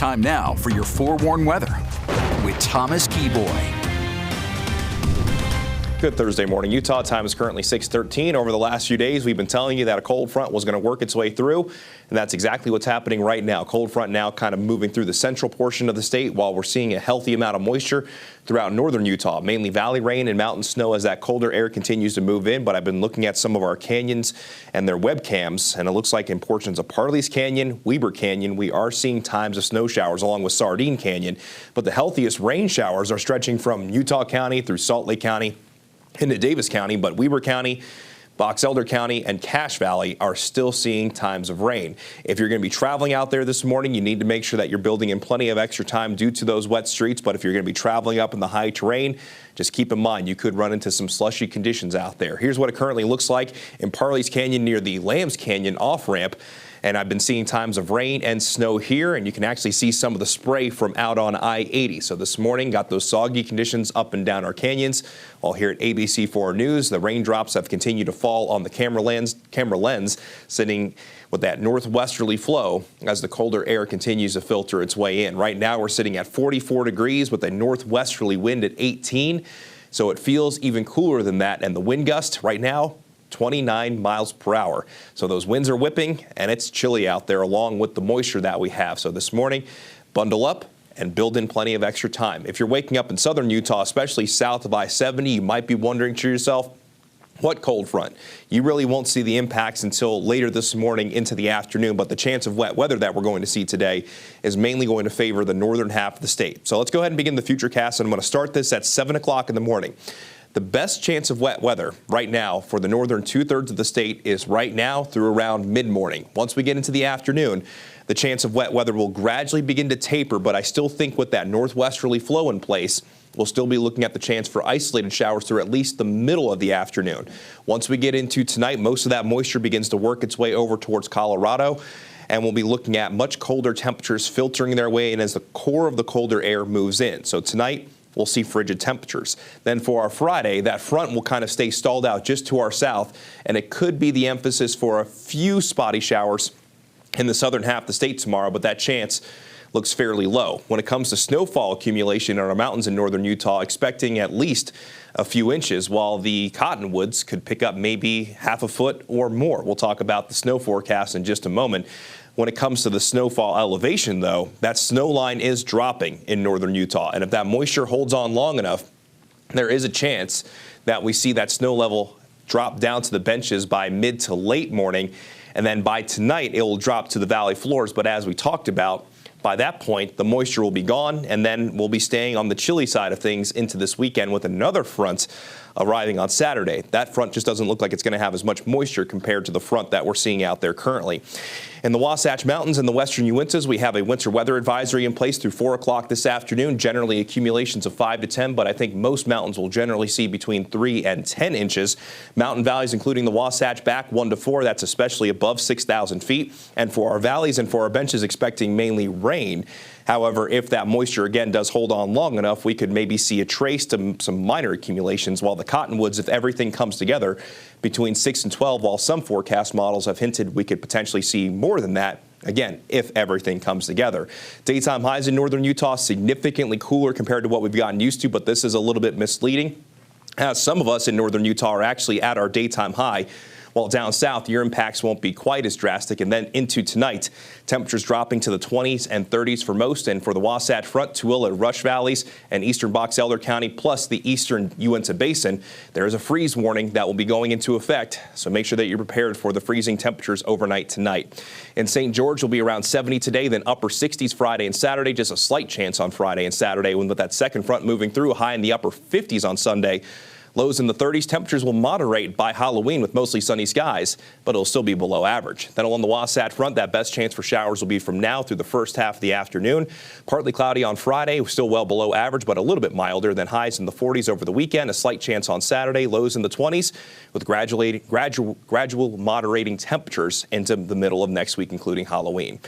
Time now for your forewarned weather with Thomas Keyboy. Good Thursday morning, Utah. Time is currently 6:13. Over the last few days, we've been telling you that a cold front was going to work its way through, and that's exactly what's happening right now. Cold front now kind of moving through the central portion of the state while we're seeing a healthy amount of moisture throughout northern Utah, mainly valley rain and mountain snow as that colder air continues to move in. But I've been looking at some of our canyons and their webcams, and it looks like in portions of Parley's Canyon, Weber Canyon, we are seeing times of snow showers along with Sardine Canyon. But the healthiest rain showers are stretching from Utah County through Salt Lake County into Davis County, but Weber County, Box Elder County, and Cache Valley are still seeing times of rain. If you're going to be traveling out there this morning, you need to make sure that you're building in plenty of extra time due to those wet streets. But if you're going to be traveling up in the high terrain, just keep in mind you could run into some slushy conditions out there. Here's what it currently looks like in Parley's Canyon near the Lambs Canyon off-ramp. And I've been seeing times of rain and snow here, and you can actually see some of the spray from out on I-80. So this morning, got those soggy conditions up and down our canyons. While here at ABC4 News, the raindrops have continued to fall on the camera lens, sitting with that northwesterly flow as the colder air continues to filter its way in. Right now, we're sitting at 44 degrees with a northwesterly wind at 18. So it feels even cooler than that, and the wind gust right now, 29 miles per hour. So those winds are whipping, and it's chilly out there along with the moisture that we have. So this morning, bundle up and build in plenty of extra time. If you're waking up in southern Utah, especially south of I-70, you might be wondering to yourself, what cold front? You really won't see the impacts until later this morning into the afternoon, but the chance of wet weather that we're going to see today is mainly going to favor the northern half of the state. So let's go ahead and begin the futurecast, and I'm going to start this at 7 o'clock in the morning. The best chance of wet weather right now for the northern two-thirds of the state is right now through around mid-morning. Once we get into the afternoon, the chance of wet weather will gradually begin to taper, but I still think with that northwesterly flow in place, we'll still be looking at the chance for isolated showers through at least the middle of the afternoon. Once we get into tonight, most of that moisture begins to work its way over towards Colorado, and we'll be looking at much colder temperatures filtering their way in as the core of the colder air moves in. So tonight, we'll see frigid temperatures. Then for our Friday, that front will kind of stay stalled out just to our south, and it could be the emphasis for a few spotty showers in the southern half of the state tomorrow, but that chance looks fairly low. When it comes to snowfall accumulation in our mountains in northern Utah, expecting at least a few inches, while the cottonwoods could pick up maybe half a foot or more. We'll talk about the snow forecast in just a moment. When it comes to the snowfall elevation, though, that snow line is dropping in northern Utah. And if that moisture holds on long enough, there is a chance that we see that snow level drop down to the benches by mid to late morning. And then by tonight, it will drop to the valley floors. But as we talked about, by that point, the moisture will be gone, and then we'll be staying on the chilly side of things into this weekend with another front arriving on Saturday. That front just doesn't look like it's going to have as much moisture compared to the front that we're seeing out there currently. In the Wasatch Mountains and the western Uintas, we have a winter weather advisory in place through 4 o'clock this afternoon, generally accumulations of 5 to 10, but I think most mountains will generally see between 3 and 10 inches. Mountain valleys, including the Wasatch back 1 to 4, that's especially above 6,000 feet. And for our valleys and for our benches, expecting mainly rain. However, if that moisture again does hold on long enough, we could maybe see a trace to some minor accumulations, while the cottonwoods, if everything comes together, between 6 and 12, while some forecast models have hinted we could potentially see more than that. Again, if everything comes together. Daytime highs in northern Utah significantly cooler compared to what we've gotten used to, but this is a little bit misleading, as some of us in northern Utah are actually at our daytime high. While down south, your impacts won't be quite as drastic. And then into tonight, temperatures dropping to the 20s and 30s for most. And for the Wasatch Front, Tooele and Rush Valleys and eastern Box Elder County, plus the eastern Uinta Basin, there is a freeze warning that will be going into effect. So make sure that you're prepared for the freezing temperatures overnight tonight. In St. George, will be around 70 today, then upper 60s Friday and Saturday. Just a slight chance on Friday and Saturday, with that second front moving through, high in the upper 50s on Sunday. Lows in the 30s. Temperatures will moderate by Halloween with mostly sunny skies, but it'll still be below average. Then along the Wasatch Front, that best chance for showers will be from now through the first half of the afternoon. Partly cloudy on Friday, still well below average, but a little bit milder than highs in the 40s over the weekend. A slight chance on Saturday, lows in the 20s, with gradual moderating temperatures into the middle of next week, including Halloween.